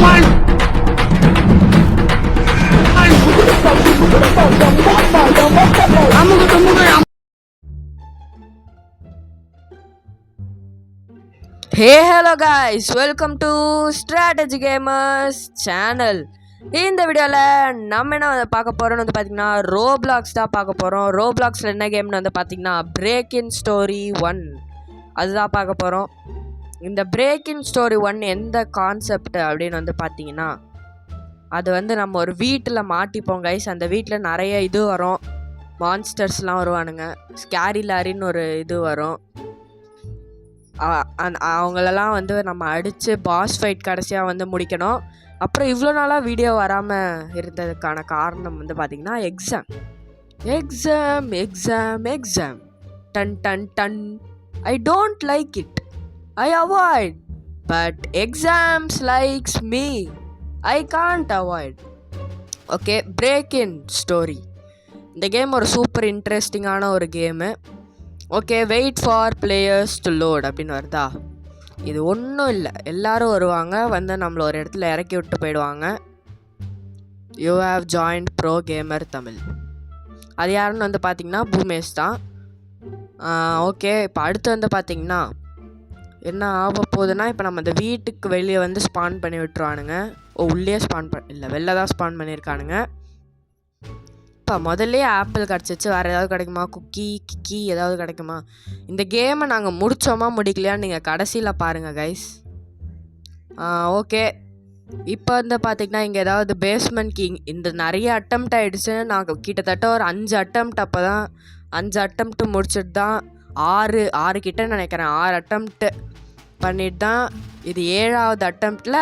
Hey hello guys, welcome to Strategy Gamers channel. இந்த வீடியோவில் நம்ம என்ன வந்து பார்க்க போகிறோம்னு வந்து பார்த்திங்கன்னா ரோப்ளாக்ஸ் தான் பார்க்க போகிறோம். ரோப்ளாக்ஸில் என்ன கேம்னு வந்து பார்த்திங்கன்னா பிரேக் இன் ஸ்டோரி 1 அதுதான் பார்க்க போகிறோம். இந்த பிரேக் இன் ஸ்டோரி 1 எந்த கான்செப்ட் அப்படின்னு வந்து பார்த்திங்கன்னா அது வந்து நம்ம ஒரு வீட்டில் மாட்டிப்போம் கைஸ். அந்த வீட்டில் நிறைய இது வரும், மான்ஸ்டர்ஸ்லாம் வருவானுங்க, ஸ்கேரி லாரின்னு ஒரு இது வரும். அவங்களெல்லாம் வந்து நம்ம அடித்து பாஸ் ஃபைட் கடைசியாக வந்து முடிக்கணும். அப்புறம் இவ்வளோ நாளாக வீடியோ வராமல் இருந்ததுக்கான காரணம் வந்து பார்த்திங்கன்னா exam done done done. I don't like it, I avoid, but exams likes me, I can't avoid. Okay, break in story இந்த கேம் ஒரு சூப்பர் இன்ட்ரெஸ்டிங்கான ஒரு game. Okay, wait for players to load அப்படின்னு வருதா? இது ஒன்றும் இல்லை, எல்லோரும் வருவாங்க, வந்து நம்மளை ஒரு இடத்துல இறக்கி விட்டு போயிடுவாங்க. You have joined pro gamer Tamil. அது யாருன்னு வந்து பார்த்திங்கன்னா பூமேஷ் தான். ஓகே, இப்போ அடுத்து வந்து பார்த்திங்கன்னா என்ன ஆக போகுதுன்னா, இப்போ நம்ம இந்த வீட்டுக்கு வெளியே வந்து ஸ்பான் பண்ணி விட்டுருவானுங்க. உள்ளே இல்லை, வெளில தான் ஸ்பான் பண்ணியிருக்கானுங்க. இப்போ முதல்ல ஆப்பிள் கிடச்சிச்சு, வேறு ஏதாவது கிடைக்குமா? கிக்கி ஏதாவது கிடைக்குமா? இந்த கேமை நாங்கள் முடித்தோமா முடிக்கலையான்னு நீங்கள் கடைசியில் பாருங்கள் கைஸ். ஓகே, இப்போ வந்து பார்த்திங்கன்னா இங்கே ஏதாவது பேஸ்மெண்ட் கிங் இந்த நிறைய அட்டம்ப்ட் ஆகிடுச்சு. நாங்கள் கிட்டத்தட்ட ஒரு 5 அட்டம்ப்ட், அப்போ தான் 5 அட்டம்ப்ட்டு முடிச்சுட்டு தான் 6 கிட்ட நினைக்கிறேன். 6 அட்டம்ப்ட்டு பண்ணிட்டு தான் இது 7வது அட்டம்ப்டில்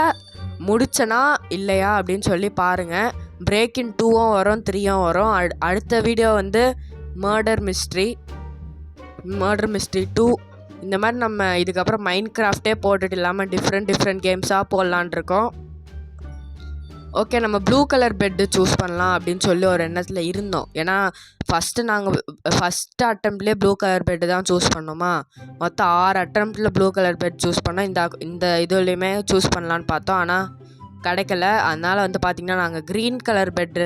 முடிச்சனா இல்லையா அப்படின்னு சொல்லி பாருங்கள். பிரேக் இன் 2ம் வரும், 3ம் வரும். அடுத்த வீடியோ வந்து மர்டர் மிஸ்ட்ரி 2. இந்த மாதிரி நம்ம இதுக்கப்புறம் மைண்ட் கிராஃப்டே போட்டுட்டு இல்லாமல் டிஃப்ரெண்ட் கேம்ஸாக போடலான் இருக்கோம். ஓகே, நம்ம ப்ளூ கலர் பெட்டு சூஸ் பண்ணலாம் அப்படின்னு சொல்லி ஒரு எண்ணத்தில் இருந்தோம். ஏன்னா ஃபஸ்ட்டு அட்டம்ப்ட்லேயே ப்ளூ கலர் பெட்டு தான் சூஸ் பண்ணோமா. மொத்தம் 6 அட்டம்ப்டில் ப்ளூ கலர் பெட் சூஸ் பண்ணோம். இந்த இதுலேயுமே சூஸ் பண்ணலான்னு பார்த்தோம், ஆனால் கிடைக்கல. அதனால் வந்து பார்த்திங்கன்னா நாங்கள் க்ரீன் கலர் பெட்டு,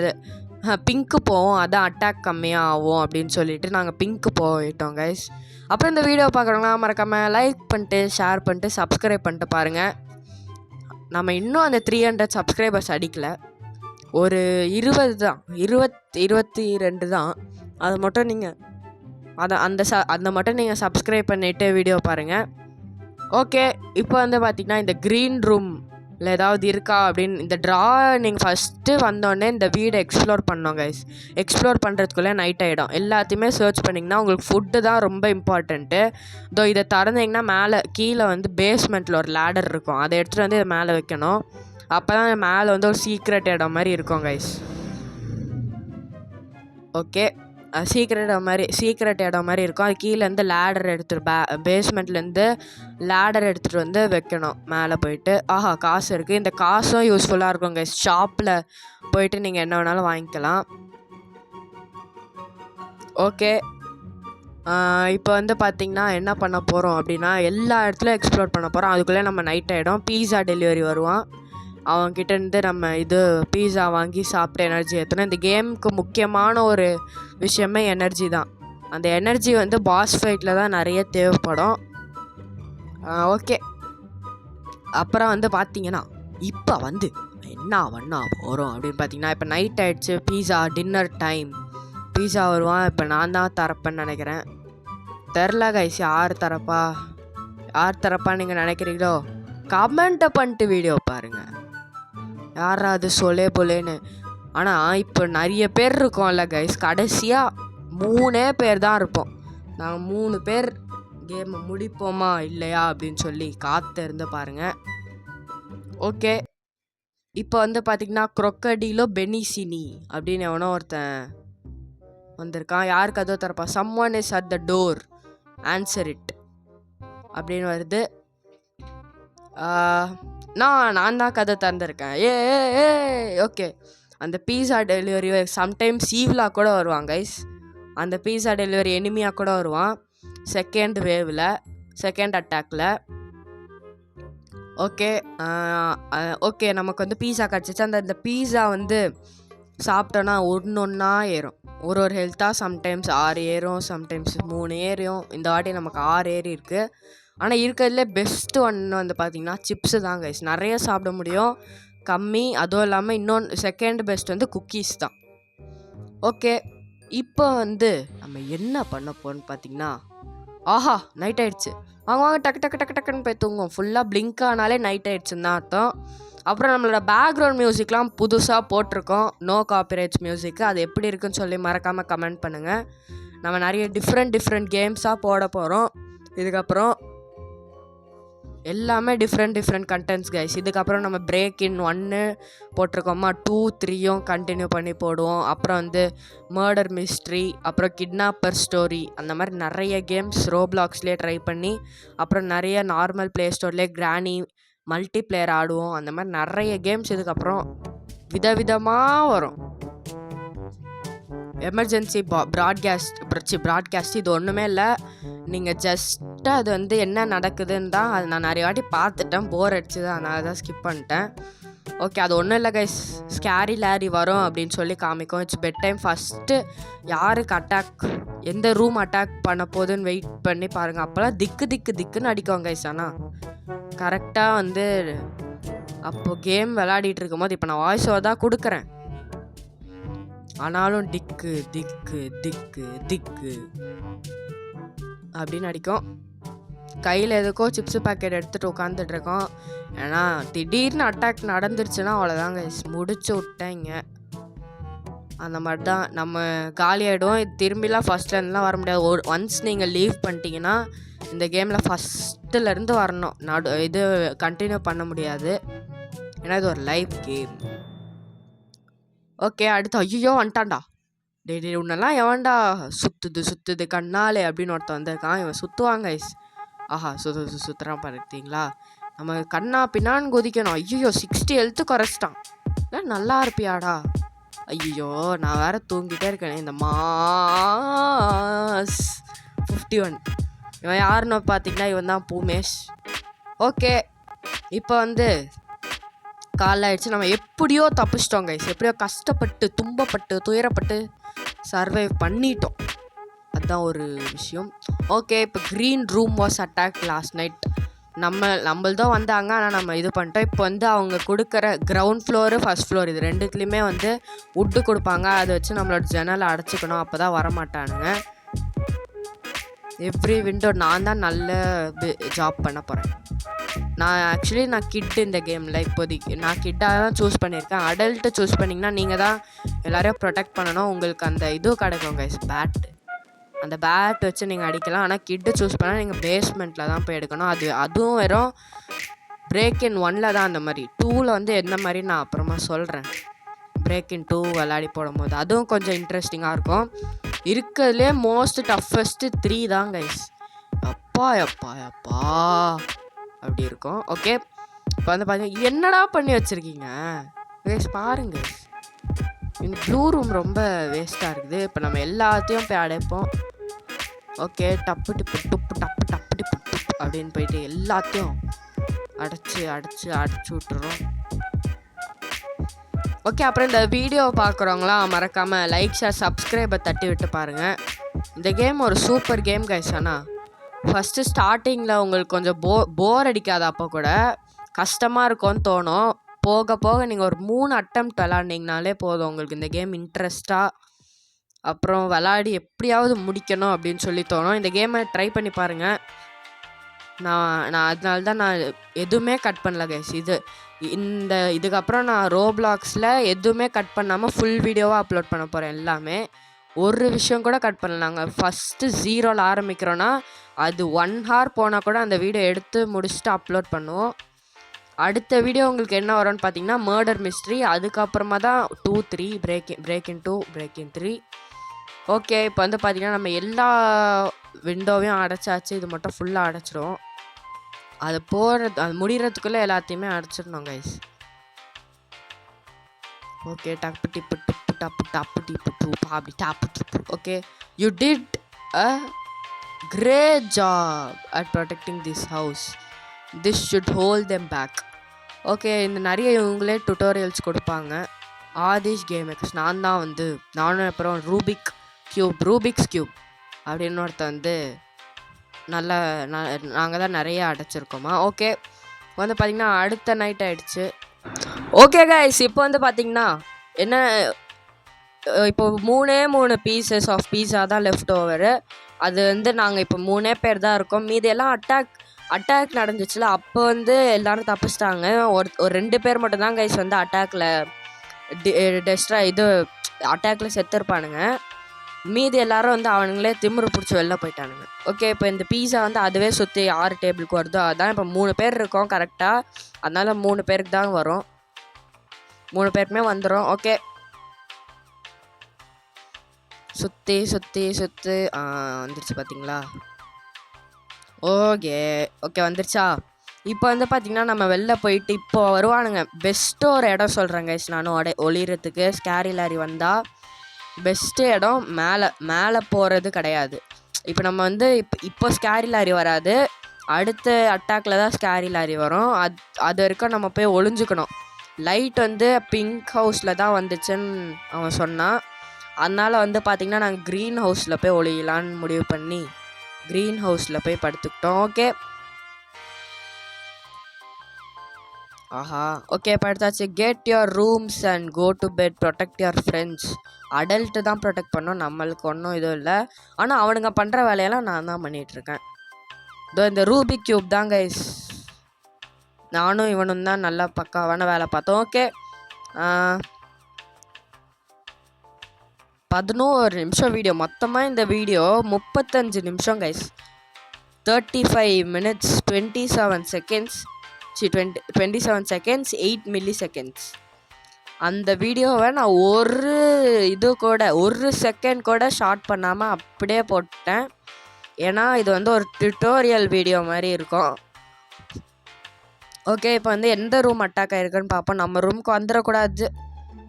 பிங்க்கு போவோம், அதான் அட்டாக் கம்மியாக ஆகும் அப்படின்னு சொல்லிட்டு நாங்கள் பிங்க்கு போயிட்டோம் கைஸ். அப்புறம் இந்த வீடியோ பார்க்குறோன்னா மறக்காமல் லைக் பண்ணிட்டு ஷேர் பண்ணிட்டு சப்ஸ்கிரைப் பண்ணிட்டு பாருங்கள். நம்ம இன்னும் அந்த 300 சப்ஸ்கிரைபர்ஸ் அடிக்கலை, ஒரு 20 தான், 22 தான். அது மட்டும் நீங்கள் அந்த மட்டும் நீங்கள் சப்ஸ்கிரைப் பண்ணிவிட்டு வீடியோ பாருங்கள். ஓகே, இப்போ வந்து பார்த்திங்கன்னா இந்த க்ரீன் ரூமில் ஏதாவது இருக்கா அப்படின்னு இந்த நீங்கள் ஃபஸ்ட்டு வந்தோடனே இந்த வீடை எக்ஸ்ப்ளோர் பண்ணோம் கைஸ். எக்ஸ்ப்ளோர் பண்ணுறதுக்குள்ளே நைட் ஆகிடும். எல்லாத்தையுமே சர்ச் பண்ணிங்கன்னா உங்களுக்கு ஃபுட்டு தான் ரொம்ப இம்பார்ட்டண்ட்டு. இதை திறந்தீங்கன்னா மேலே கீழே வந்து பேஸ்மெண்ட்டில் ஒரு லேடர் இருக்கும், அதை எடுத்துகிட்டு வந்து இதை மேலே வைக்கணும். அப்போ தான் மேலே வந்து ஒரு சீக்ரெட் இடம் மாதிரி இருக்கும் கைஸ். ஓகே, சீக்ரெட் இடம் மாதிரி இருக்கும். அது கீழேருந்து லேடர் பேஸ்மெண்ட்லேருந்து லேடர் எடுத்துகிட்டு வந்து வைக்கணும் மேலே போயிட்டு. காசு இருக்குது, இந்த காசும் யூஸ்ஃபுல்லாக இருக்கும் கைஸ். ஷாப்பில் போயிட்டு நீங்கள் என்ன வேணாலும் வாங்கிக்கலாம். ஓகே, இப்போ வந்து பார்த்திங்கன்னா என்ன பண்ண போகிறோம் அப்படின்னா எல்லா இடத்துலையும் எக்ஸ்ப்ளோர் பண்ண போகிறோம். அதுக்குள்ளே நம்ம நைட் ஆகிடும். பீஸா டெலிவரி வருவான், அவன்கிட்டேருந்து நம்ம பீஸா வாங்கி சாப்பிட்டு எனர்ஜி ஏற்றணும். இந்த கேமுக்கு முக்கியமான ஒரு விஷயமே எனர்ஜி தான். அந்த எனர்ஜி வந்து பாஸ் ஃபைட்டில் தான் நிறைய தேவைப்படும். ஓகே, அப்புறம் வந்து பார்த்திங்கன்னா இப்போ வந்து என்ன பண்ண போகிறோம் அப்படின்னு பார்த்திங்கன்னா, இப்போ நைட் ஆகிடுச்சு, பீஸா டின்னர் டைம். பீஸா வருவான். இப்போ நான் தான் தரப்பேன்னு நினைக்கிறேன், தெரில கைஸ். யார் தரப்பா நீங்கள் நினைக்கிறீங்களோ கமெண்ட்டை பண்ணிட்டு வீடியோ பாருங்கள். யாராவது சொல்லே போலேன்னு. ஆனால் இப்போ நிறைய பேர் இருக்கோம்ல கைஸ், கடைசியாக 3 பேர் தான் இருப்போம். நாங்கள் 3 பேர் கேமை முடிப்போமா இல்லையா அப்படின்னு சொல்லி காத்திருந்து பாருங்கள். ஓகே, இப்போ வந்து பார்த்திங்கன்னா crocodilo பெனிசினி அப்படின்னு எவனோ ஒருத்தன் வந்திருக்கான். யாருக்கு அதோ தரப்பா? someone is at the door, answer it அப்படின்னு வருது. நான் தான் கதை திறந்துருக்கேன். ஓகே, அந்த பீஸா டெலிவரி சம்டைம்ஸ் ஈவ்லாக கூட வருவான் கைஸ். அந்த பீஸா டெலிவரி எனிமியாக கூட வருவான் செகண்ட் வேவில், செகண்ட் அட்டாக்கில். ஓகே. ஓகே, நமக்கு வந்து பீஸா கிடச்சிச்சு. இந்த பீஸா வந்து சாப்பிட்டோன்னா ஒன்றா ஏறும். ஒரு ஹெல்த்தாக சம்டைம்ஸ் 6 ஏறும், சம்டைம்ஸ் 3 ஏறும். இந்த வாட்டி நமக்கு 6 ஏறி இருக்குது. ஆனால் இருக்கிறதுலே பெஸ்ட்டு ஒன்று வந்து பார்த்திங்கன்னா சிப்ஸு தான் கைஸ். நிறைய சாப்பிட முடியும், கம்மி. அதுவும் இல்லாமல் இன்னொன்று செகண்ட் பெஸ்ட் வந்து குக்கீஸ் தான். ஓகே, இப்போ வந்து நம்ம என்ன பண்ண போகிறோன்னு பார்த்தீங்கன்னா, ஆஹா நைட் ஆகிடுச்சு, வாங்க டக்கு டக்கு டக்கு டக்குன்னு போய் தூங்குவோம். ஃபுல்லாக பிளிங்க் ஆனாலே நைட் ஆகிடுச்சுன்னு தான் அர்த்தம். அப்புறம் நம்மளோட பேக்ரவுண்ட் மியூசிக்லாம் புதுசாக போட்டிருக்கோம், நோ காப்பிரைட்ஸ் மியூசிக்கு. அது எப்படி இருக்குன்னு சொல்லி மறக்காமல் கமெண்ட் பண்ணுங்கள். நம்ம நிறைய டிஃப்ரெண்ட் கேம்ஸாக போட போகிறோம் இதுக்கப்புறம். எல்லாமே டிஃப்ரெண்ட் கண்டென்ட்ஸ் கைஸ். இதுக்கப்புறம் நம்ம பிரேக் இன் 1 போட்டிருக்கோமா, 2, 3யும் கண்டினியூ பண்ணி போடுவோம். அப்புறம் வந்து மர்டர் மிஸ்ட்ரி, அப்புறம் கிட்னாப்பர் ஸ்டோரி, அந்த மாதிரி நிறைய கேம்ஸ் ரோப்ளாக்ஸ்லேயே ட்ரை பண்ணி, அப்புறம் நிறைய நார்மல் ப்ளே ஸ்டோர்லேயே கிரானி மல்டிப்ளேயர் ஆடுவோம். அந்த மாதிரி நிறைய கேம்ஸ் இதுக்கப்புறம் விதவிதமாக வரும். எமர்ஜென்சி ப்ராட்காஸ்ட் இது ஒன்றுமே இல்லை. நீங்கள் ஜஸ்ட்டு அது வந்து என்ன நடக்குதுன்னு தான் அது நான் நிறைய வாட்டி பார்த்துட்டேன், போர் அடிச்சுது, அதனால தான் ஸ்கிப் பண்ணிட்டேன். ஓகே, அது ஒன்றும் இல்லை கைஸ், ஸ்கேரி லேரி வரும் அப்படின்னு சொல்லி காமிக்கும். It's bed time. ஃபஸ்ட்டு யாருக்கு எந்த ரூம் அட்டாக் பண்ண போகுதுன்னு வெயிட் பண்ணி பாருங்கள். அப்போல்லாம் திக்குன்னு அடிக்கும் கைஸ். ஆனால் கரெக்டாக வந்து அப்போது கேம் விளையாடிட்டு இருக்கும் போது, இப்போ நான் வாய்ஸ் ஓவர் தான் கொடுக்குறேன், ஆனாலும் திக்கு அப்படின்னு அடிக்கும். கையில் எதுக்கோ சிப்ஸு பேக்கெட் எடுத்துகிட்டு உட்காந்துட்ருக்கோம். ஏன்னா திடீர்னு அட்டாக் நடந்துருச்சுன்னா அவ்வளோதாங்க, முடிச்சு விட்டேங்க. அந்த மாதிரி தான் நம்ம காலி ஆகிடும். திரும்பிலாம் ஃபஸ்ட்லேருந்துலாம் வர முடியாது. ஒன்ஸ் நீங்கள் லீவ் பண்ணிட்டீங்கன்னா இந்த கேமில் ஃபஸ்ட்டுலேருந்து வரணும். இது கண்டினியூ பண்ண முடியாது, ஏன்னா இது ஒரு லைவ் கேம். ஓகே, அடுத்து ஐயோ வந்துட்டான்டா. டே உன்னெல்லாம் எவன்டா சுற்றுது கண்ணாலே அப்படின்னு ஒருத்தன் வந்திருக்கான். இவன் சுற்றுவாங்க ஐஸ். ஆஹா சுற்றுறான் பார்த்தீங்களா. நம்ம கண்ணா பின்னான்னு குதிக்கணும். ஐயோ 60 ஹெல்த்து குறைச்சிட்டான். இல்லை நல்லா இருப்பியாடா. ஐயோ நான் வேற தூங்கிட்டே இருக்கேன். இந்த மாஸ் 51 இவன் யாருன்னு பார்த்தீங்கன்னா இவன் தான் பூமேஷ். ஓகே, இப்போ வந்து காலைல ஆயிடுச்சு. நம்ம எப்படியோ தப்பிச்சிட்டோம் கைஸ். எப்படியோ கஷ்டப்பட்டு துன்பப்பட்டு துயரப்பட்டு சர்வைவ் பண்ணிட்டோம். அதுதான் ஒரு விஷயம். ஓகே, இப்போ green room was attack last night. நம்மள்தான் வந்தாங்க, ஆனால் நம்ம இது பண்ணிட்டோம். இப்போ வந்து அவங்க கொடுக்குற கிரவுண்ட் ஃப்ளோரு ஃபஸ்ட் ஃப்ளோர் இது ரெண்டுத்துலேயுமே வந்து உட்டு கொடுப்பாங்க. அதை வச்சு நம்மளோட ஜன்னலை அடைச்சிக்கணும், அப்போ தான் வரமாட்டானுங்க. எவ்ரி விண்டோ நான் தான் நல்ல ஜாப் பண்ண போகிறேன். நான் கிட்டு இந்த கேமில் இப்போதைக்கு நான் கிட்டாக தான் சூஸ் பண்ணியிருக்கேன். அடல்ட்டு சூஸ் பண்ணிங்கன்னா நீங்கள் தான் எல்லோரையும் ப்ரொடெக்ட் பண்ணணும். உங்களுக்கு அந்த இது கிடைக்கும் கைஸ், பேட்டு. அந்த பேட் வச்சு நீங்கள் அடிக்கலாம். ஆனால் கிட்டு சூஸ் பண்ணால் நீங்கள் பேஸ்மெண்ட்டில் தான் போய் எடுக்கணும். அதுவும் வெறும் பிரேக் இன் 1 தான். அந்த மாதிரி 2ல் வந்து எந்த மாதிரி நான் அப்புறமா சொல்கிறேன். பிரேக் இன் 2 விளையாடி போடும்போது அதுவும் கொஞ்சம் இன்ட்ரெஸ்டிங்காக இருக்கும். இருக்கிறதுலே மோஸ்ட் டஃபஸ்ட்டு 3 தான் கைஸ். அப்பா அப்படி இருக்கும். ஓகே, இப்போ வந்து பார்த்தீங்கன்னா என்னடா பண்ணி வச்சுருக்கீங்க கைஸ் பாருங்க. இந்த ப்ளூ ரூம் ரொம்ப வேஸ்ட்டாக இருக்குது. இப்போ நம்ம எல்லாத்தையும் போய் அடைப்போம். ஓகே, டப்பு டிப்பு அப்படின்னு போயிட்டு எல்லாத்தையும் அடைச்சி விட்டுறோம். ஓகே, அப்புறம் இந்த வீடியோ பார்க்குறவங்களாம் மறக்காமல் லைக் ஷேர் சப்ஸ்கிரைபை தட்டி விட்டு பாருங்கள். இந்த கேம் ஒரு சூப்பர் கேம் கைஸ். ஆனால் ஃபஸ்ட்டு ஸ்டார்டிங்கில் உங்களுக்கு கொஞ்சம் போர் அடிக்காத, அப்போ கூட கஷ்டமாக இருக்கும்னு தோணும். போக போக நீங்கள் ஒரு 3 அட்டெம்ப்ட் விளாண்டிங்கனாலே போதும், உங்களுக்கு இந்த கேம் இன்ட்ரெஸ்ட்டாக அப்புறம் விளாடி எப்படியாவது முடிக்கணும் அப்படின்னு சொல்லி தோணும். இந்த கேமை ட்ரை பண்ணி பாருங்கள். நான் அதனால தான் நான் எதுவுமே கட் பண்ணல கைஸ். இதுக்கப்புறம் நான் ரோப்ளாக்ஸில் எதுவுமே கட் பண்ணாமல் ஃபுல் வீடியோவாக அப்லோட் பண்ண போகிறேன். எல்லாமே ஒரு விஷயம் கூட கட் பண்ணல. நாங்கள் ஃபஸ்ட்டு 0ல் ஆரம்பிக்கிறோன்னா அது 1 hour போனால் கூட அந்த வீடியோ எடுத்து முடிச்சுட்டு அப்லோட் பண்ணுவோம். அடுத்த வீடியோ உங்களுக்கு என்ன வரும்னு பார்த்தீங்கன்னா மர்டர் மிஸ்ட்ரி. அதுக்கப்புறமா தான் 2, 3 break in 2 break in 3. Okay, இப்போ வந்து பார்த்தீங்கன்னா நம்ம எல்லா விண்டோவையும் அடைச்சாச்சு. இது மட்டும் ஃபுல்லாக அடைச்சிடும். அது முடிகிறதுக்குள்ளே எல்லாத்தையுமே அடைச்சிடணும் கைஸ். ஓகே, டப்பு டிப்பு பாப்பி டாப்பு. Okay, you did a great job at protecting this house. This should hold them back. Okay, இந்த நிறைய இவங்களே டுட்டோரியல்ஸ் கொடுப்பாங்க. Aadish game makers. நானும் அப்புறம் ரூபிக்ஸ் கியூப் அப்படின்னு ஒருத்தர் வந்து நல்லா நாங்கள் தான் நிறைய அடைச்சிருக்கோமா. ஓகே, வந்து பார்த்திங்கன்னா அடுத்த நைட் ஆகிடுச்சு. ஓகே கைஸ், இப்போ வந்து பார்த்திங்கன்னா என்ன, இப்போ 3 பீசஸ் ஆஃப் பீஸா தான் லெஃப்ட் ஓவரு. அது வந்து நாங்கள் இப்போ 3 பேர் தான் இருக்கோம். மீதியெல்லாம் அட்டாக் நடந்துச்சுல, அப்போ வந்து எல்லோரும் தப்பிச்சிட்டாங்க. ஒரு 2 பேர் மட்டும்தான் கைஸ் வந்து அட்டாக்ல செத்துருப்பானுங்க. மீதி எல்லாரும் வந்து அவனுங்களே திமிரு பிடிச்சி வெளில போயிட்டானுங்க. ஓகே, இப்போ இந்த பீஸா வந்து அதுவே சுற்றி 6 டேபிளுக்கு வருதோ, அதான் இப்போ 3 பேர் இருக்கோம் கரெக்டாக. அதனால 3 பேருக்கு தான் வரும், 3 பேருக்குமே வந்துடும். ஓகே, சுற்றி வந்துருச்சு பார்த்தீங்களா. ஓகே வந்துருச்சா. இப்போ வந்து பார்த்திங்கன்னா நம்ம வெளில போயிட்டு இப்போ வருவானுங்க. பெஸ்ட்டு ஒரு இடம் சொல்கிறேன் கைஸ் நானும் ஒளிகிறதுக்கு. ஸ்கேரி லாரி வந்தால் பெஸ்ட்டு இடம் மேலே போகிறது கிடையாது. இப்போ நம்ம வந்து இப்போ ஸ்கேரி லாரி வராது, அடுத்த அட்டாக்கில் தான் ஸ்கேரி லாரி வரும். அது வரைக்கும் நம்ம போய் ஒளிஞ்சுக்கணும். லைட் வந்து பிங்க் ஹவுஸில் தான் வந்துச்சுன்னு அவன் சொன்னான். அதனால் வந்து பார்த்திங்கன்னா நாங்கள் க்ரீன் ஹவுஸில் போய் ஒளியலான்னு முடிவு பண்ணி க்ரீன் ஹவுஸில் போய் படுத்துக்கிட்டோம். ஓகே படுத்தாச்சு. Get your rooms and go to bed. Protect your friends. Adult தான் ப்ரொடெக்ட் பண்ணோம், நம்மளுக்கு ஒன்றும் இதுவும் இல்லை. ஆனால் அவனுங்க பண்ணுற வேலையெல்லாம் நான் தான் பண்ணிகிட்ருக்கேன். இந்த ரூபிக் கியூப் தான் கைஸ் நானும் இவனும் தான் நல்லா பக்காவான வேலை பார்த்தோம். ஓகே, 11 நிமிஷம் வீடியோ. மொத்தமாக இந்த வீடியோ 35 நிமிஷம் guys. 35 minutes 27 seconds 27 seconds 8 milliseconds. அந்த வீடியோவை நான் ஒரு செகண்ட் கூட ஷார்ட் பண்ணாமல் அப்படியே போட்டேன். ஏன்னா இது வந்து ஒரு டுட்டோரியல் வீடியோ மாதிரி இருக்கும். ஓகே, இப்போ வந்து எந்த ரூம் அட்டாக் ஆகிருக்குன்னு பார்ப்போம். நம்ம ரூமுக்கு வந்துடக்கூடாது.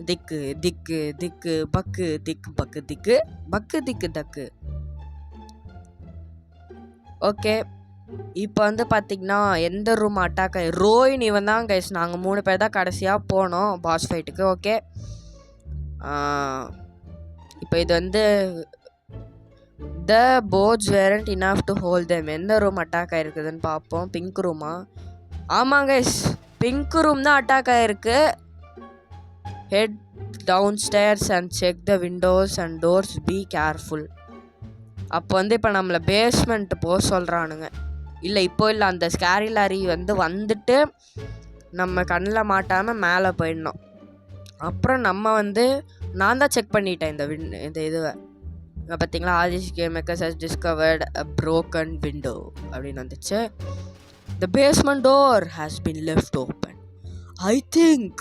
திக்கு திக்கு திக்கு பக்கு திக்கு பக்கு திக்கு பக்கு திக்கு தக்கு. ஓகே, இப்போ வந்து பார்த்திங்கன்னா எந்த ரூம் அட்டாக் ஆகி ரோயின் இவன் தான் கைஸ். நாங்கள் 3 பேர் தான் கடைசியாக போனோம் பாஸ் ஃபைட்டுக்கு. ஓகே, இப்போ இது வந்து the boards weren't enough to hold them. எந்த ரூம் அட்டாக் ஆகிருக்குதுன்னு பார்ப்போம். பிங்க் ரூமா? ஆமாம் கைஸ், பிங்க் ரூம் தான் அட்டாக் ஆகிருக்கு. Head downstairs and check the windows and doors, be careful. அப்போ வந்து இப்போ நம்மளை பேஸ்மெண்ட் போக சொல்கிறானுங்க. இல்லை அந்த ஸ்கேரி லாரி வந்துட்டு நம்ம கண்ணில் மாட்டாமல் மேலே போயிடணும். அப்புறம் நம்ம வந்து நான் தான் செக் பண்ணிட்டேன் இந்த இதுவை. பார்த்தீங்களா, Aadish game makers has discovered a broken window அப்படின்னு வந்துச்சு. The basement door has been left open. I think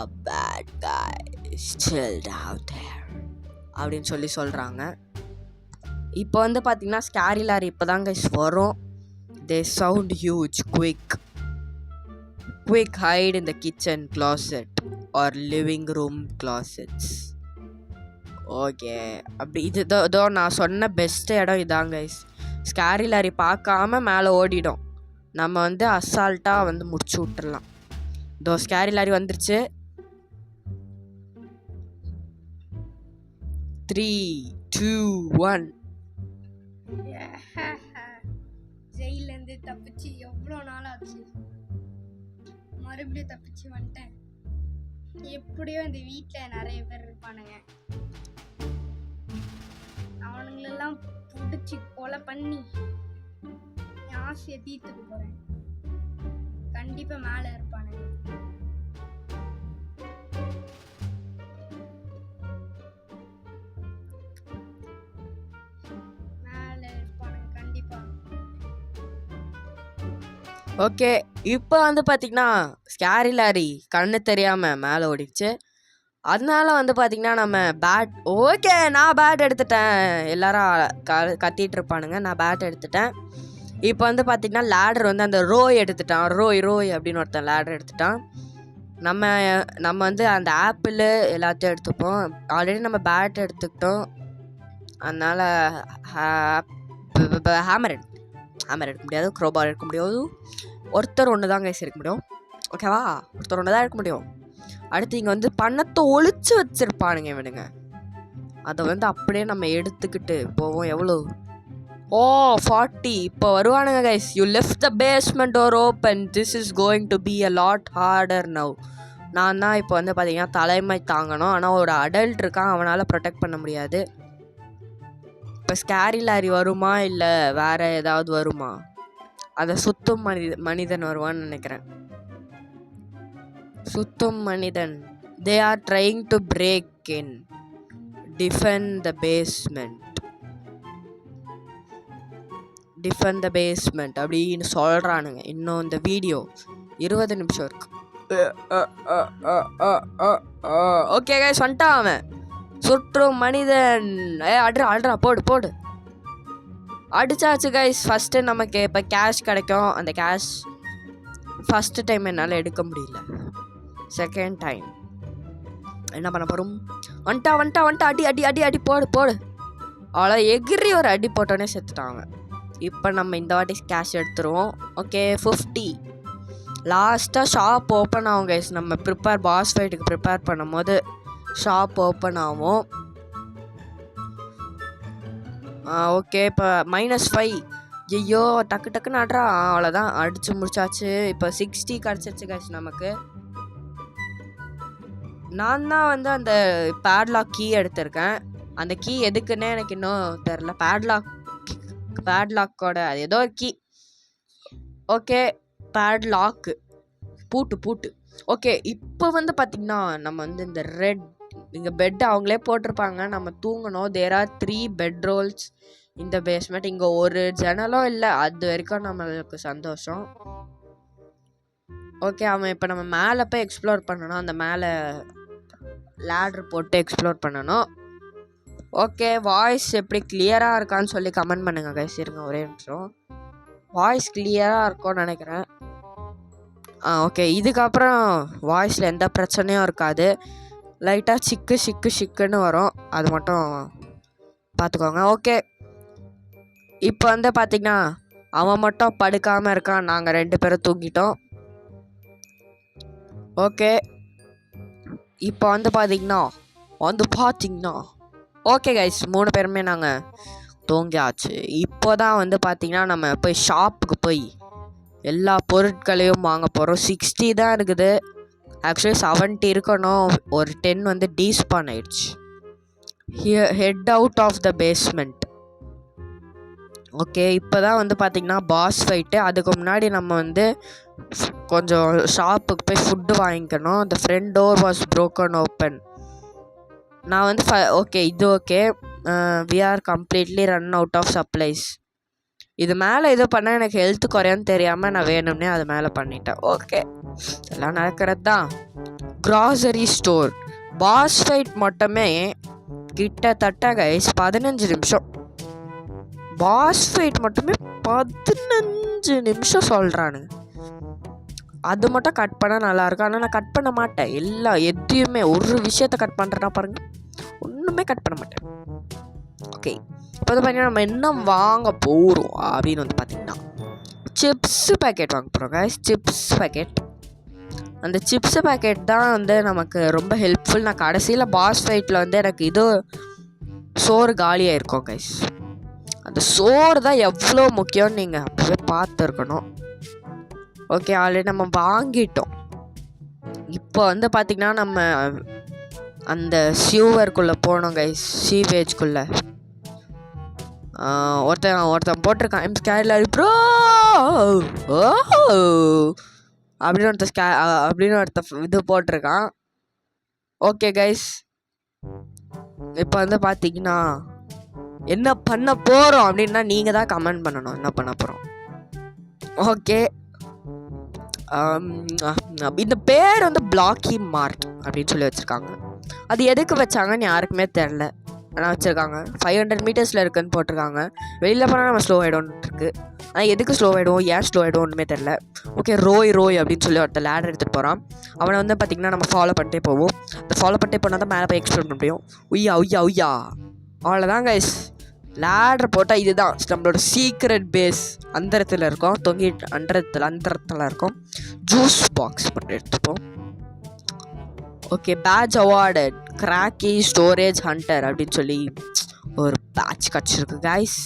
a bad guy is still down there அப்படின்னு சொல்கிறாங்க. இப்போ வந்து பார்த்தீங்கன்னா ஸ்கேரி லாரி இப்போ தாங்க வரும். They sound huge. Quick hide in the kitchen closet or living room closets. Okay, அப்படி இதோ நான் சொன்ன பெஸ்ட் இடம் இதாங்க கைஸ். ஸ்கேரி லாரி பார்க்காம மேலே ஓடிடும். நம்ம வந்து அசால்ட்டாக முடிச்சு விட்டுறலாம். இதோ ஸ்கேரி லாரி வந்துருச்சு. 3 2 1. ஜெயிலேருந்து தப்பிச்சு எவ்வளோ நாள் ஆச்சு, மறுபடியும் தப்பிச்சு வந்துட்டேன். எப்படியோ இந்த வீட்டில் நிறைய பேர் இருப்பானுங்க, அவனுங்களெல்லாம் பிடிச்சி கொலை பண்ணி என் ஆசையை தீர்த்துட்டு போகிறேன். கண்டிப்பாக மேலே இருப்பானுங்க. ஓகே, இப்போ வந்து பார்த்திங்கன்னா ஸ்கேரி லாரி கண்ணு தெரியாமல் மேலே ஓடிடுச்சு. அதனால வந்து பார்த்திங்கன்னா நம்ம பேட். ஓகே, நான் பேட் எடுத்துட்டேன். எல்லாரும் கத்திட்டு இருப்பானுங்க. நான் பேட் எடுத்துட்டேன். இப்போ வந்து பார்த்திங்கன்னா லேடர் அந்த ரோய் எடுத்துட்டான். ரோய் அப்படின்னு ஒருத்தன் லேடர் எடுத்துட்டான். நம்ம வந்து அந்த ஆப்பிள் எல்லாத்தையும் எடுத்துப்போம். ஆல்ரெடி நம்ம பேட் எடுத்துக்கிட்டோம். அதனால் ஹேமர் எடுக்க முடியாது, க்ரோபார் எடுக்க முடியாது. ஒருத்தர் ஒன்று தான் கைஸ் எடுக்க முடியும். ஓகேவா, ஒருத்தர் ஒன்று தான் எடுக்க முடியும். அடுத்து இங்கே வந்து பணத்தை ஒளிச்சு வச்சுருப்பானுங்க இவனுங்க. அதை வந்து அப்படியே நம்ம எடுத்துக்கிட்டு போவோம். எவ்வளோ? ஓ 40. இப்போ வருவானுங்க guys. You left the basement door open, this is going to be a lot harder now. நான் தான் இப்போ வந்து பார்த்தீங்கன்னா தலைமை தாங்கணும். ஆனால் ஒரு அடல்ட் இருக்கான், அவனால் ப்ரொடெக்ட் பண்ண முடியாது. இப்போ ஸ்கேரி லாரி வருமா இல்லை வேறு ஏதாவது வருமா? அதை சுத்தும் மனிதன் வருவான்னு நினைக்கிறேன். சுத்தும் மனிதன். They are trying to break in, defend the basement, defend the basement அப்படின்னு சொல்கிறானுங்க. இன்னும் இந்த வீடியோ 20 நிமிஷம் இருக்கு. ஓகே கைஸ், வந்துட்டான் அவன். சுற்றும் மனிதன். அல்ட்ரா போடு. அடிச்சாச்சு கைஸ். ஃபஸ்ட்டு நமக்கு இப்போ கேஷ் கிடைக்கும். அந்த கேஷ் ஃபஸ்ட்டு டைம் என்னால் எடுக்க முடியல. செகண்ட் டைம் என்ன பண்ண போகிறோம்? வந்துட்டா அடி போடு. அவ்வளோ எகிரி ஒரு அடி போட்டோன்னே செத்துட்டாங்க. இப்போ நம்ம இந்த வாட்டி கேஷ் எடுத்துருவோம். ஓகே 50. லாஸ்ட்டாக ஷாப் ஓப்பன் ஆகும் கைஸ். நம்ம பாஸ் ஃபைட்டுக்கு ப்ரிப்பேர் பண்ணும் போது ஷாப் ஓப்பன் ஆகும். ஓகே இப்போ -5. ஐயோ டக்குன்னு ஆடுறா. அவ்வளோதான், அடித்து முடிச்சாச்சு. இப்போ 60 கிடச்சிருச்சு கைஸ் நமக்கு. நான் தான் வந்து அந்த பேட்லாக் கீ எடுத்திருக்கேன். அந்த கீ எதுக்குன்னே எனக்கு இன்னும் தெரில. பேட்லாக்கோட அது ஏதோ ஒரு கீ. ஓகே பேட்லாக்கு பூட்டு. ஓகே இப்போ வந்து பார்த்திங்கன்னா நம்ம வந்து இந்த ரெட் இங்கே பெட் அவங்களே போட்டிருப்பாங்க. நம்ம தூங்கணும். தேர் ஆர் 3 பெட் ரோல்ஸ் இந்த பேஸ்மெண்ட். இங்கே ஒரு ஜன்னலும் இல்லை. அது வரைக்கும் நம்மளுக்கு சந்தோஷம். ஓகே அவன் இப்போ நம்ம மேலே போய் எக்ஸ்ப்ளோர் பண்ணணும். அந்த மேலே லேடர் போட்டு எக்ஸ்ப்ளோர் பண்ணணும். ஓகே வாய்ஸ் எப்படி கிளியராக இருக்கான்னு சொல்லி கமெண்ட் பண்ணுங்க கைஸ். இருங்க ஒரே நிமிஷம். வாய்ஸ் கிளியராக இருக்கும்னு நினைக்கிறேன். ஓகே இதுக்கப்புறம் வாய்ஸில் எந்த பிரச்சனையும் இருக்காது. லைட்டாக சிக்குன்னு வரும். அது மட்டும் பார்த்துக்கோங்க. ஓகே இப்போ வந்து பார்த்திங்கன்னா அவன் மட்டும் படுக்காமல் இருக்கான். நாங்கள் 2 பேரும் தூங்கிட்டோம். ஓகே இப்போ வந்து பார்த்திங்கன்னா ஓகே கைஸ் 3 பேருமே நாங்கள் தூங்கியாச்சு. இப்போ தான் வந்து பார்த்திங்கன்னா நம்ம போய் ஷாப்புக்கு போய் எல்லா பொருட்களையும் வாங்க போகிறோம். 60 தான் இருக்குது. ஆக்சுவலி 70 இருக்கணும். ஒரு 10 வந்து டீஸ்பான் ஆயிடுச்சு. Head out of the basement. Okay இப்போ தான் வந்து பார்த்திங்கன்னா பாஸ் ஃபைட்டு. அதுக்கு முன்னாடி நம்ம வந்து கொஞ்சம் ஷாப்புக்கு போய் ஃபுட்டு வாங்கிக்கணும். The front door was broken open. நான் வந்து ஓகே இது okay. We are completely run out of supplies. இது மேலே இது பண்ணால் எனக்கு ஹெல்த் குறையான்னு தெரியாமல் நான் வேணும்னே அது மேலே பண்ணிட்டேன். ஓகே எல்லாம் நடக்கிறது தான். க்ராசரி ஸ்டோர் பாஸ் ஃபைட் மட்டுமே கிட்டத்தட்ட கைஸ் 15 நிமிஷம். பாஸ் ஃபைட் மட்டுமே 15 நிமிஷம் சொல்கிறானுங்க. அது மட்டும் கட் பண்ணால் நல்லாயிருக்கும். ஆனால் நான் கட் பண்ண மாட்டேன். எதையுமே ஒரு விஷயத்த கட் பண்ணுறேன்னா பாருங்கள், ஒன்றுமே கட் பண்ண மாட்டேன். ஓகே இப்போ வந்து பார்த்தீங்கன்னா நம்ம என்ன வாங்க போகிறோம் அப்படின்னு வந்து பார்த்திங்கன்னா சிப்ஸ் பேக்கெட் வாங்க போகிறோம் கைஸ். Chips packet. அந்த சிப்ஸ் பேக்கெட் தான் வந்து நமக்கு ரொம்ப ஹெல்ப்ஃபுல். நான் கடைசியில் பாஸ் ஃபைட்டில் வந்து எனக்கு இது சோறு காலியாக இருக்கும் கைஸ். அந்த சோறு தான் எவ்வளோ முக்கியம்னு நீங்கள் அப்போவே பார்த்துருக்கணும். ஓகே ஆல்ரெடி நம்ம வாங்கிட்டோம். இப்போ வந்து பார்த்திங்கன்னா நம்ம அந்த சியூவருக்குள்ளே போனோம் கைஸ். சீவேஜ்குள்ளே ஒருத்தன் போட்டிருக்கான் எம் ஸ்கேர்லரி ப்ரோ அப்படின்னு ஒருத்தன் இது போட்டிருக்கான். ஓகே கைஸ் இப்போ வந்து பார்த்திங்கன்னா என்ன பண்ண போகிறோம் அப்படின்னா நீங்கள் தான் கமெண்ட் பண்ணணும் என்ன பண்ண போகிறோம். ஓகே இந்த பேர் வந்து பிளாக்கி மார்ட் அப்படின்னு சொல்லி வச்சுருக்காங்க. அது எதுக்கு வச்சாங்கன்னு யாருக்குமே தெரில. ஆனால் வச்சுருக்காங்க 500 மீட்டர்ஸில் இருக்குதுன்னு போட்டிருக்காங்க. வெளியில் போனால் நம்ம ஸ்லோ ஆகிடும்னு இருக்குது. ஆனால் எதுக்கு ஸ்லோ ஆகிடுவோம், ஏன் ஸ்லோ ஆகிடும் ஒன்றுமே தெரில. ஓகே ரோய் அப்படின்னு சொல்லி ஒருத்தர் லேடர் எடுத்துகிட்டு போகிறான். அவனை வந்து பார்த்திங்கன்னா நம்ம ஃபாலோ பண்ணிட்டே போவோம். அந்த ஃபாலோ பண்ணிட்டே போனால் தான் மேலே போய் எக்ஸ்ப்ளோர் பண்ண முடியும். உய்யா அவ்வளோதான் கைஸ். லேடர் போட்டால் இதுதான் நம்மளோட சீக்ரெட் பேஸ் அந்த இடத்துல இருக்கும், தொங்கிட்டு அந்த இடத்துல இருக்கும். ஜூஸ் பாக்ஸ் மட்டும் எடுத்துப்போம். Okay, badge awarded cracky storage hunter அப்படின்னு சொல்லி ஒரு பேட்ச் கிடச்சிருக்கு கைஸ்.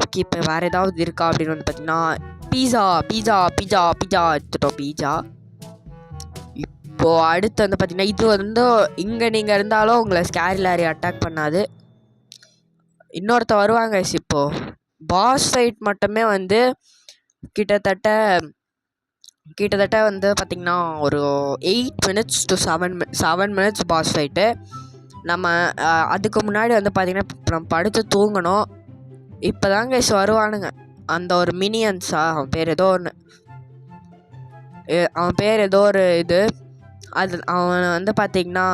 ஓகே, இப்போ வேறு ஏதாவது இருக்கா அப்படின்னு வந்து பார்த்தீங்கன்னா பீஸா எடுத்துட்டோம். பீஸா இப்போது அடுத்து வந்து பார்த்தீங்கன்னா இது வந்து இங்கே நீங்கள் இருந்தாலும் உங்களை ஸ்கேரி லாரி அட்டாக் பண்ணாது. இன்னொருத்த வருவாங்க. இப்போது பாஸ் ஃபைட் மட்டுமே வந்து கிட்டத்தட்ட வந்து பார்த்திங்கன்னா ஒரு 8 minutes to 7 minutes pass fight. நம்ம அதுக்கு முன்னாடி வந்து பார்த்திங்கன்னா நம்ம படுத்து தூங்கணும். இப்போ தாங்க வருவானுங்க அந்த ஒரு மினியன்ஸா, அவன் பேர் ஏதோ ஒரு இது. அது அவன் வந்து பார்த்திங்கன்னா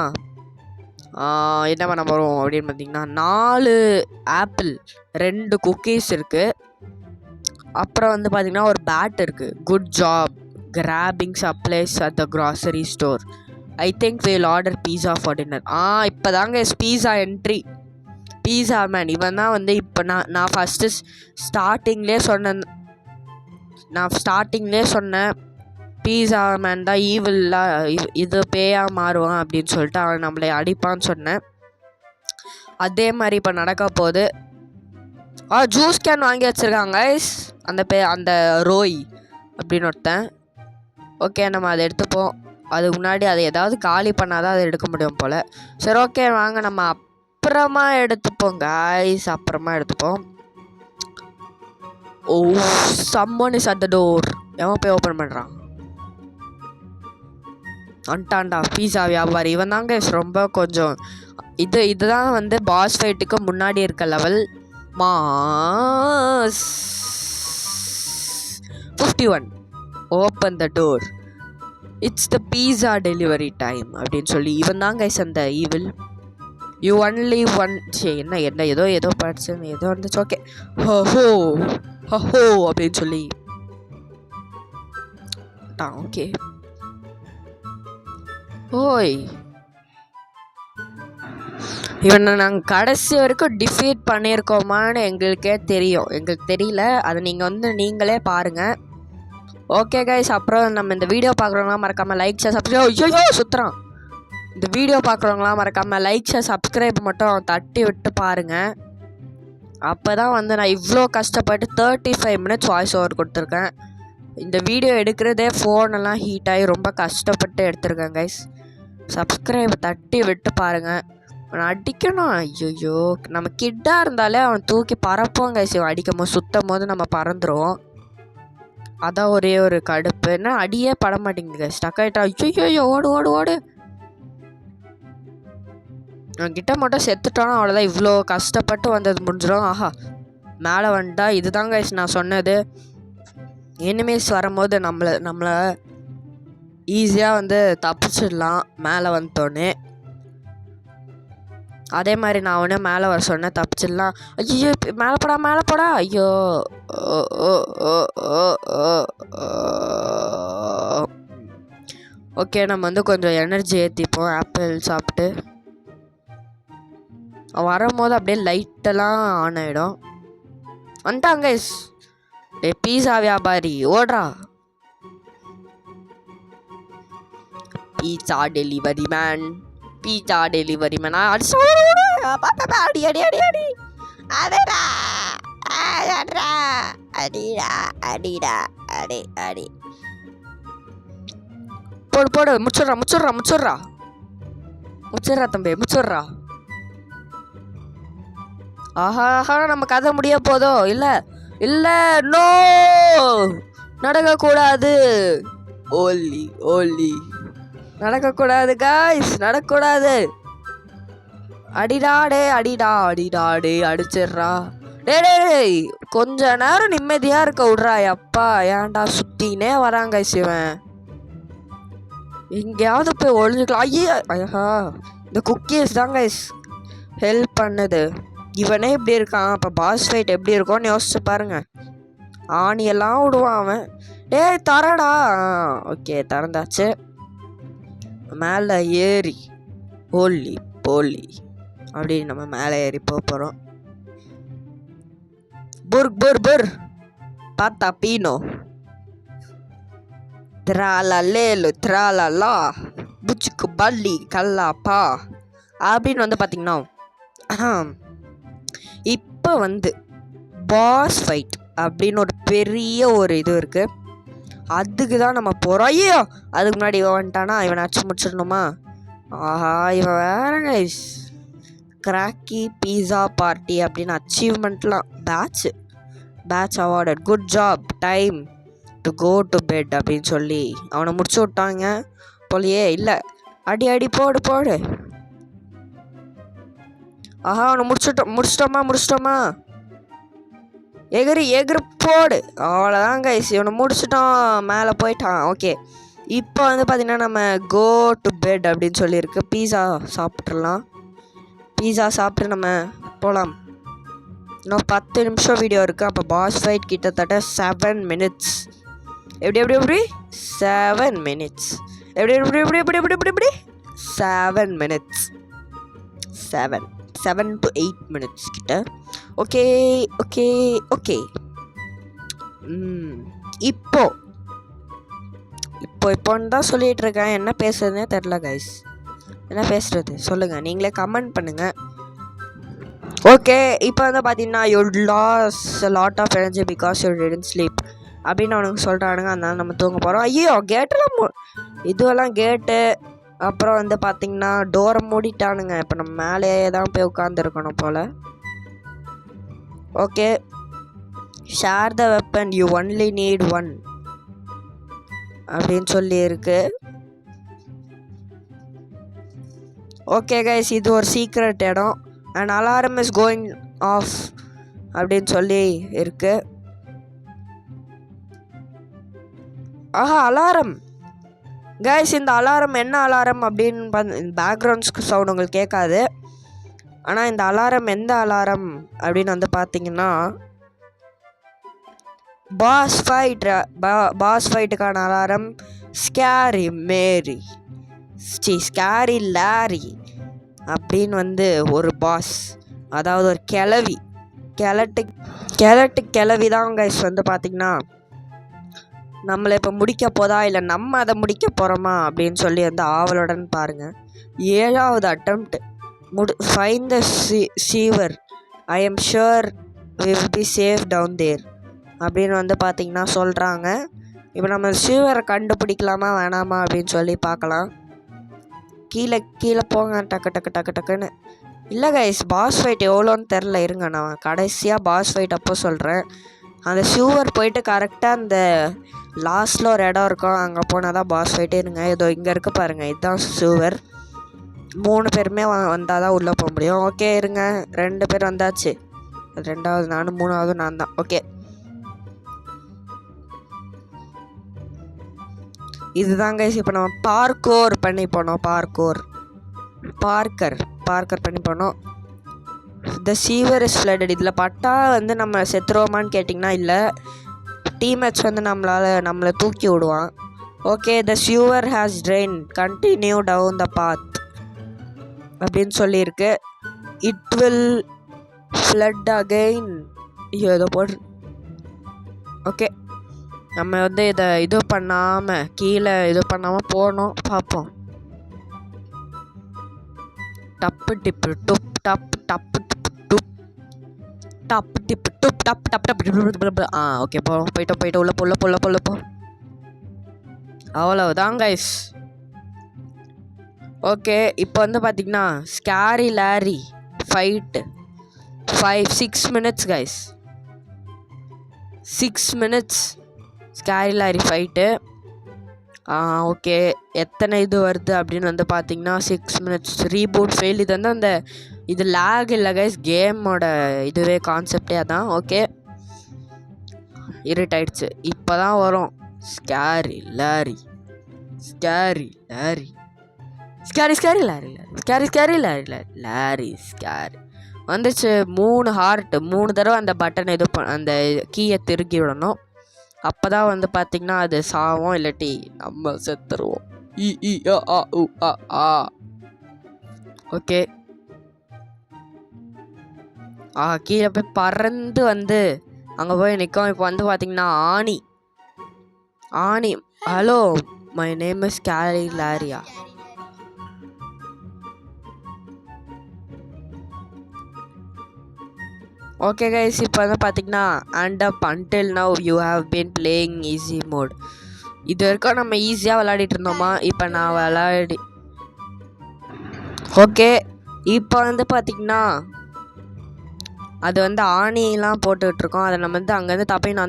என்ன பண்ண போகிறோம் அப்படின்னு பார்த்திங்கன்னா 4 ஆப்பிள் 2 குக்கீஸ் இருக்குது. அப்புறம் வந்து பார்த்திங்கன்னா ஒரு பேட் இருக்குது. Good job grabbing supplies at the grocery store. I think will order pizza for dinner. இப்போ தாங்க பீஸா என்ட்ரி. பீஸா மேன் இவன் தான் வந்து இப்போ நான் ஃபஸ்ட்டு ஸ்டார்டிங்லேயே சொன்னேன் பீஸா மேன் தான் ஈவில்லாம் இது பேயாக மாறுவான் அப்படின்னு சொல்லிட்டு அவன் நம்மளை அடிப்பான்னு சொன்னேன். அதே மாதிரி இப்போ நடக்க போகுது. ஜூஸ் கேன் வாங்கி வச்சுருக்காங்க அந்த ரோய் அப்படின்னு ஒருத்தன். ஓகே, நம்ம அதை எடுத்துப்போம். அதுக்கு முன்னாடி அதை ஏதாவது காலி பண்ணாதான் அதை எடுக்க முடியும் போல். சரி, ஓகே வாங்க நம்ம அப்புறமா எடுத்துப்போம் guys. Oh, someone is at the door. எவன் போய் ஓப்பன் பண்ணுறான்? வந்துட்டான்டா பீஸா வியாபாரி. இவன் தாங்க ரொம்ப கொஞ்சம் இதுதான் வந்து பாஸ் ஃபைட்டுக்கு முன்னாடி இருக்க level. Mass 51 open the door, it's the pizza delivery time அப்படின்னு சொல்லி இவன் தாங்க அந்த ஈவில். யூ ஒன்லி ஒன் என்ன ஏதோ படிச்சேன் ஏதோ இருந்துச்சு. ஓகே, ஹோ அப்படின்னு சொல்லி ஓகே. ஓய், இவனை நாங்கள் கடைசி வரைக்கும் டிஃபீட் பண்ணியிருக்கோமான்னு எங்களுக்கே தெரியும். எங்களுக்கு தெரியல, அதை நீங்கள் வந்து நீங்களே பாருங்கள். ஓகே கைஸ், அப்புறம் நம்ம இந்த வீடியோ பார்க்குறவங்களாம் மறக்காமல் லைக் ஷேர் சப்ஸ்கிரைப் சுற்றுறான். இந்த வீடியோ பார்க்குறவங்களாம் மறக்காமல் லைக் ஷேர் சப்ஸ்கிரைப் மட்டும் தட்டி விட்டு பாருங்கள். அப்போ தான் வந்து நான் இவ்வளோ கஷ்டப்பட்டு 35 minutes வாய்ஸ் ஓவர் கொடுத்துருக்கேன். இந்த வீடியோ எடுக்கிறதே ஃபோனெல்லாம் ஹீட் ஆகி ரொம்ப கஷ்டப்பட்டு எடுத்திருக்கேன் கைஸ். சப்ஸ்கிரைப் தட்டி விட்டு பாருங்கள். அவனை அடிக்கணும். ஐயோ, நம்ம கிட்டாக இருந்தாலே அவன் தூக்கி பறப்போம் கைஸ். அடிக்கும் போது சுற்றும் போது நம்ம பறந்துடும். அதான் ஒரே ஒரு கடுப்பு. என்ன அடியே பட மாட்டேங்குது கைஸ். ஸ்டக் ஆகிட்டா. ஐயோ, ஓடு. அவன்கிட்ட மட்டும் செத்துட்டோன்னா அவ்வளோதான். இவ்வளோ கஷ்டப்பட்டு வந்தது முடிஞ்சிடும். ஆஹா, மேலே வந்துட்டா. இதுதான் கைஸ் நான் சொன்னது. எனிமீஸ் வரும்போது நம்மளை ஈஸியாக வந்து தப்பிச்சிடலாம் மேலே வந்துட்டோன்னே. அதே மாதிரி நான் ஒன்று மேலே வர சொன்னேன், தப்பிச்சிடலாம். ஐயோ, மேலே போடா. ஐயோ, ஓகே, நம்ம வந்து கொஞ்சம் எனர்ஜி ஏற்றிப்போம் ஆப்பிள் சாப்பிட்டு. வரும்போது அப்படியே லைட்டெல்லாம் ஆன் ஆகிடும். வந்துட்டாங்க பீஸா வியாபாரி, ஓடுறா. பீஸா டெலிவரி மேன் அடி போடு முச்சுடுறா தம்பி, முச்சுடுறா. ஆஹா, நம்ம கதை முடிய போதோ? இல்லை, நோ, நடக்கக்கூடாது. ஓலி நடக்கக்கூடாது காய்ஸ், நடக்கக்கூடாது. அடிடாடே அடிச்சிட்றா. டேய், கொஞ்ச நேரம் நிம்மதியாக இருக்க விட்றா. அப்பா, ஏன்டா சுற்றினே வராங்க சிவன். எங்கேயாவது போய் ஒழிஞ்சுக்கலாம். ஐயா, இந்த குக்கீஸ் தான் கைஸ் ஹெல்ப் பண்ணுது. இவனே இப்படி இருக்கான், அப்போ பாஸ் ஃபைட் எப்படி இருக்கும்னு யோசிச்சு பாருங்க. ஆணியெல்லாம் விடுவான் அவன். டேய் தரடா. ஓகே, திறந்தாச்சு. மேலே ஏறி போலி அப்படின்னு நம்ம மேலே ஏறி போகிறோம். புர் பாத்தா பீனோ த்ராலலேலு த்ராலலா புச்சுக்கு பள்ளி கல்லாப்பா அப்படின்னு வந்து பார்த்தீங்கன்னா இப்போ வந்து பாஸ் ஃபைட் அப்படின்னு ஒரு பெரிய ஒரு இது இருக்குது. அதுக்கு தான் நம்ம போகிறோம். ஐயோ அதுக்கு முன்னாடி இவன் வந்துட்டானா இவனை அடிச்சு முடிச்சிடணுமா? ஆஹா இவன் வேற கைஸ் கிராக்கி பீஸா பார்ட்டி அப்படின்னு அச்சீவ்மெண்ட்லாம் badge awarded good job time to go to bed அப்படின்னு சொல்லி அவனை முடிச்சு விட்டாங்க போலியே. இல்லை அடி போடு. ஆஹா அவனை முடிச்சிட்டோமா எகிரி போடு. அவ்வளோதான் கைஸ் இவனை முடிச்சிட்டோம், மேலே போயிட்டான். ஓகே இப்போ வந்து பார்த்திங்கன்னா நம்ம கோ டு பெட் அப்படின்னு சொல்லியிருக்கு. பீஸா சாப்பிட்டு நம்ம போகலாம். இன்னும் 10 நிமிஷம் வீடியோ இருக்குது. அப்போ பாஸ் ஃபைட் கிட்டத்தட்ட 7 மினிட்ஸ். எப்படி 7 மினிட்ஸ் எப்படி 7 மினிட்ஸ் 7 to 8 மினிட்ஸ் கிட்ட. ஓகே இப்போன்னு தான் சொல்லிகிட்டு இருக்கேன். என்ன பேசுறதுனே தெரில கைஸ். என்ன பேசுகிறது சொல்லுங்கள், நீங்களே கமெண்ட் பண்ணுங்கள். ஓகே இப்போ வந்து பார்த்தீங்கன்னா you lose lot of energy because you didn't sleep அப்படின்னு அவனுக்கு சொல்கிறானுங்க. அதனால நம்ம தூங்க போகிறோம். ஐயோ கேட்டெல்லாம் இதுவெல்லாம் கேட்டு அப்புறம் வந்து பார்த்திங்கன்னா டோரை மூடிட்டானுங்க. இப்போ நம்ம மேலேயே தான் போய் உட்காந்துருக்கணும் போல். Okay share the weapon you only need 1 அப்படின்னு சொல்லி இருக்கு. ஓகே கைஸ் இது ஒரு சீக்ரெட் இடம். And alarm is going of அப்படின்னு சொல்லி இருக்கு. ஆஹா அலாரம் கைஸ், இந்த அலாரம் என்ன அலாரம் அப்படின்னு பேக்ரவுண்ட் சவுண்ட் உங்களுக்கு கேட்காது. ஆனால் இந்த அலாரம் எந்த அலாரம் அப்படின்னு வந்து பார்த்தீங்கன்னா பாஸ் ஃபைட்டுக்கான அலாரம். ஸ்கேரி லாரி அப்படின்னு வந்து ஒரு பாஸ், அதாவது ஒரு கிழவி தான் கைஸ் வந்து பார்த்திங்கன்னா நம்மளை இப்போ முடிக்க போதா இல்லை நம்ம அதை முடிக்க போகிறோமா அப்படின்னு சொல்லி வந்து ஆவலுடன் பாருங்கள். 7வது attempt find the sewer I am sure we will be safe down there அப்படின்னு வந்து பார்த்திங்கன்னா சொல்கிறாங்க. இப்போ நம்ம சீவரை கண்டுபிடிக்கலாமா வேணாமா அப்படின்னு சொல்லி பார்க்கலாம். கீழே போங்க டக்குன்னு. இல்லை கைஸ் பாஸ் ஃபைட் எவ்வளோன்னு தெரில, இருங்க நான் கடைசியாக பாஸ் ஃபைட் அப்போ சொல்கிறேன். அந்த சீவர் போயிட்டு கரெக்டாக அந்த லாஸ்ட்டில் ஒரு இடம் இருக்கும், அங்கே போனால் தான் பாஸ் ஃபைட்டே. இருங்க இதோ இங்கே இருக்க பாருங்கள், இதுதான் சீவர். 3 பேருமே வந்தால் தான் உள்ளே போக முடியும். ஓகே இருங்க 2 பேர் வந்தாச்சு. 2வது நானும் 3வது நான் தான். ஓகே இதுதான் கைஸ் இப்போ நம்ம பார்க்கர் பண்ணி போனோம். பார்க்கர் பண்ணி போனோம். த சீவர் இஸ் ஃப்ளட்டட். இதில் பட்டா வந்து நம்ம செத்துருவோமான்னு கேட்டிங்கன்னா இல்லை, டீம்மேட்ஸ் வந்து நம்மளை தூக்கி விடுவான். Okay the sewer has drain continue down the path அப்படின்னு சொல்லியிருக்கு. இட் வில் ஃப்ளட் அகெயின் ஏதோ போடு. ஓகே நம்ம வந்து இதை இது பண்ணாமல் கீழே இது பண்ணாமல் போகணும். பார்ப்போம். டப்பு டிப்பு டுப் டப்பு டப்பு டுப் டப்பு டிப்பு டுப் டப் டப் டப். ஓகே போயிட்டோம் உள்ள போ. அவ்வளவுதான் கைஸ். ஓகே இப்போ வந்து பார்த்திங்கன்னா scary Larry fight 6 minutes guys. 6 minutes scary Larry fight. Okay எத்தனை இது வருது அப்படின்னு வந்து பார்த்திங்கன்னா 6 மினிட்ஸ் ரீபூட் ஃபெயில். இது வந்து இது லேக் இல்லை கைஸ், கேமோட இதுவே கான்செப்டே அதான். ஓகே இருட் ஆயிடுச்சு, இப்போ தான் வரும் ஸ்கேரி லாரி வந்துச்சு. 3 ஹார்ட் 3 தடவை அந்த பட்டனை அந்த கீயை திருக்கி விடணும். அப்போ தான் வந்து பார்த்திங்கன்னா அது சாவும், இல்லாட்டி நம்ம செத்துருவோம். ஓகே கீழே போய் பறந்து வந்து அங்கே போய் நிற்கும். இப்போ வந்து பார்த்தீங்கன்னா ஆணி hello my name is Carrie Laria. Okay guys, இப்போ வந்து பார்த்தீங்கன்னா and up until now you have been playing easy mode. இது வரைக்கும் நம்ம ஈஸியாக விளையாடிட்டு இருந்தோமா? இப்போ நான் விளையாடி ஓகே. இப்போ வந்து பார்த்தீங்கன்னா அது வந்து ஆணிலாம் போட்டுட்ருக்கோம். அதை நம்ம வந்து அங்கேருந்து தப்பிடணும்.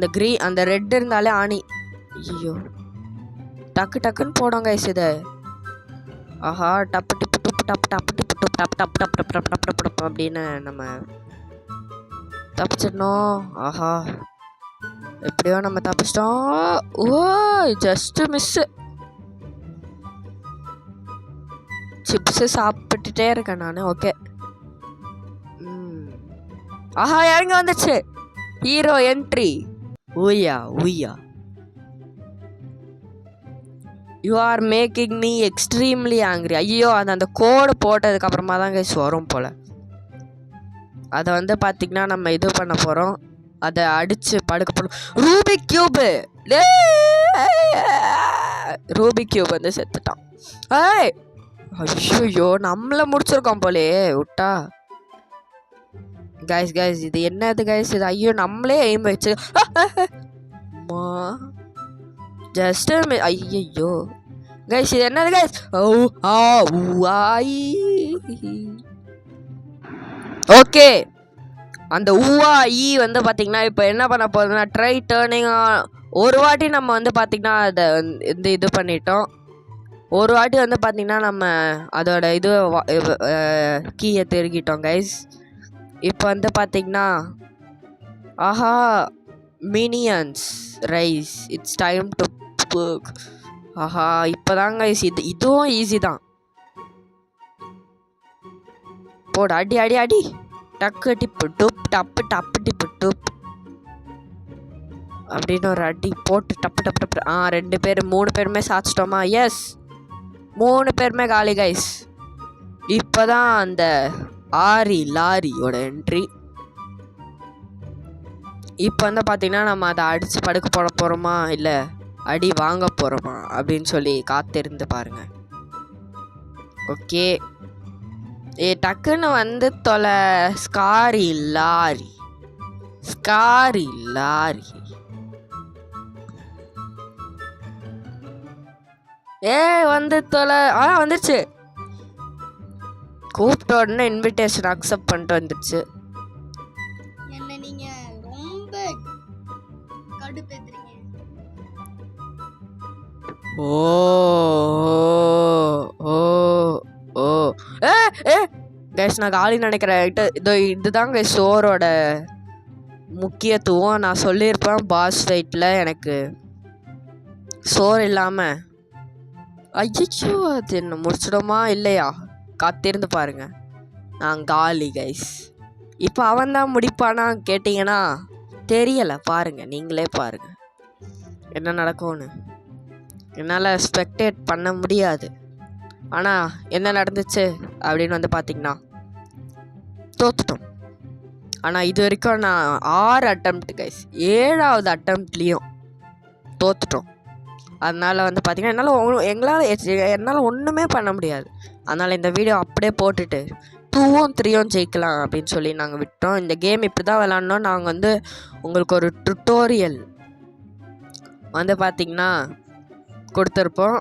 அந்த ரெட் இருந்தாலே ஆணி. ஐயோ, டக்குன்னு போடும் கைஸ் இது. ஆஹா, டப்பு டிப்பு டுப்பு டப்பு டப்பு டிப்பு டுப் டப் டப் டப் டப் டப் டப் டப் அப்படின்னு நம்ம தப்பிச்சிடணும். ஆஹா, எப்படியோ நம்ம தப்பிச்சிட்டோம். ஓ, ஜஸ்ட் மிஸ்ஸு. சிப்ஸு சாப்பிட்டுட்டே இருக்கேன் நான். ஓகே. ஆஹா, இறங்க வந்துச்சு. Hero entry. ஊயா you are making me extremely angry. ஐயோ, அந்த கோடு போட்டதுக்கு அப்புறமா தான் கைஸ் வரும் போல். அதை வந்து பார்த்திங்கன்னா நம்ம இது பண்ண போகிறோம். அதை அடித்து படுக்க போகிறோம். ரூபிக் கியூப் வந்து செத்துட்டான். ஏய் ஐயோ, நம்மளை முடிச்சிருக்கோம் போலே விட்டா. கைஸ் இது என்னது கைஸ் இது? ஐயோ, நம்மளே எய்ம் வச்சு ஜஸ்ட் ஐயோ கைஸ் இது என்னது கைஸ்? ஓகே, அந்த ஊவா ஈ வந்து பார்த்தீங்கன்னா இப்போ என்ன பண்ண போகுதுன்னா ட்ரை டேர்னிங். ஒரு வாட்டி நம்ம வந்து பார்த்திங்கன்னா அதை இந்த இது பண்ணிட்டோம். ஒரு வாட்டி வந்து பார்த்திங்கன்னா நம்ம அதோட இது கீயை திருகிட்டோம் கைஸ். இப்போ வந்து பார்த்திங்கன்னா ஆஹா, minions rise, it's time to cook. ஆஹா, இப்போ தான் கைஸ் இதுவும் ஈஸி தான். போடு, அடி டக்கு டிப்பு டுப் டப்பு டப்பு டிப்பு டுப் அப்படின்னு ஒரு அடி போட்டு டப்பு டப்பு டப்பு. 2 பேர் 3 பேருமே சாச்சிட்டோமா? எஸ், 3 பேருமே காலி கைஸ். இப்போ தான் அந்த லாரியோட என்ட்ரி. இப்போ வந்து பார்த்தீங்கன்னா நம்ம அதை அடித்து படுக்க போட போகிறோமா இல்லை அடி வாங்க போகிறோமா அப்படின்னு சொல்லி காத்திருந்து பாருங்க. ஓகே, டக்குன்னு வந்து தொலை. ஸ்காரி லாரி வந்து தொலை. வந்துருச்சு. கூப்பிட்ட உடனே இன்விடேஷன் அக்செப்ட் பண்ணிட்டு வந்துடுச்சு. என்ன நீங்க ரொம்ப கடுப்பேத்துறீங்க. கைஸ் நான் காலி நினைக்கிறேன். இதுதான் கைஸ் சோரோட முக்கியத்துவம். நான் சொல்லியிருப்பேன் பாஸ் ஃபைட்டில் எனக்கு சோறு இல்லாமல். ஐயோ, அது என்ன முடிச்சிடுமா இல்லையா? காத்திருந்து பாருங்க. நான் காலி கைஸ். இப்போ அவன் தான் முடிப்பானா கேட்டிங்கன்னா தெரியலை. பாருங்க, நீங்களே பாருங்க என்ன நடக்கும்னு. என்னால் ஸ்பெக்டேட் பண்ண முடியாது. ஆனால் என்ன நடந்துச்சு அப்படின்னு வந்து பார்த்திங்கன்னா தோத்துட்டோம். ஆனால் இது வரைக்கும் நான் 6 அட்டெம்ப்ட் கைஸ், 7வது அட்டெம்ப்ட்லேயும் தோத்துட்டோம். அதனால் வந்து பார்த்திங்கன்னா என்னால் ஒன்றுமே பண்ண முடியாது. அதனால் இந்த வீடியோ அப்படியே போட்டுட்டு 2ம் 3ம் ஜெயிக்கலாம் அப்படின்னு சொல்லி நாங்கள் விட்டோம். இந்த கேம் இப்படி தான் விளாட்னோம். நாங்கள் வந்து உங்களுக்கு ஒரு டுட்டோரியல் வந்து பார்த்திங்கன்னா கொடுத்துருப்போம்.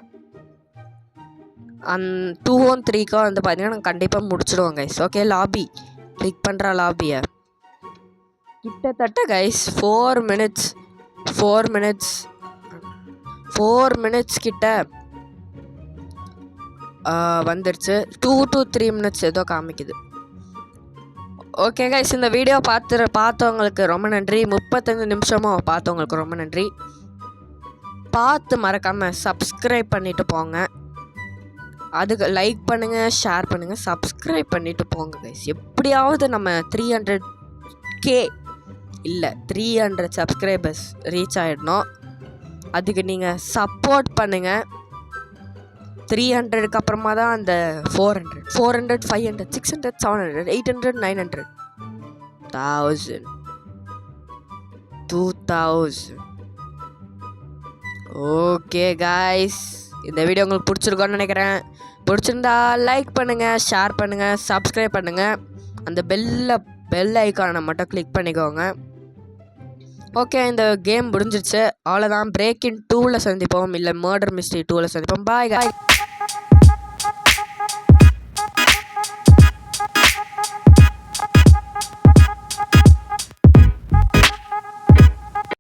2ம் 3க்கும் வந்து பார்த்திங்கன்னா நாங்கள் கண்டிப்பாக முடிச்சிடுவோம் கைஸ். ஓகே, லாபி கிளிக் பண்ணுற லாபியை கிட்டத்தட்ட கைஸ் 4 மினிட்ஸ் கிட்ட வந்துடுச்சு. 2 to 3 மினிட்ஸ் ஏதோ காமிக்குது. ஓகே கைஸ், இந்த வீடியோ பார்த்தவங்களுக்கு ரொம்ப நன்றி. 35 நிமிஷமும் பார்த்தவங்களுக்கு ரொம்ப நன்றி. பார்த்து மறக்காமல் சப்ஸ்கிரைப் பண்ணிவிட்டு போங்க. அதுக்கு லைக் பண்ணுங்கள், ஷேர் பண்ணுங்கள், சப்ஸ்கிரைப் பண்ணிவிட்டு போங்க கைஸ். எப்படியாவது நம்ம 300K இல்லை 300 சப்ஸ்கிரைபர்ஸ் ரீச் ஆகிடணும். அதுக்கு நீங்கள் சப்போர்ட் பண்ணுங்கள். 300க்கு அப்புறமா தான் அந்த 400 500 600 700 800 900 1000 2000. ஓகே காய்ஸ், இந்த வீடியோ உங்களுக்கு பிடிச்சிருக்கோன்னு நினைக்கிறேன். பிடிச்சிருந்தா லைக் பண்ணுங்கள், ஷேர் பண்ணுங்கள், சப்ஸ்கிரைப் பண்ணுங்கள். அந்த பெல் ஐக்கானை மட்டும் கிளிக் பண்ணிக்கோங்க. ஓகே, இந்த கேம் முடிஞ்சிருச்சு. அவ்வளோதான். பிரேக்கிங் 2ல் சந்திப்போம், இல்லை மர்டர் மிஸ்ட்ரி 2ல் சந்திப்போம். பாய்.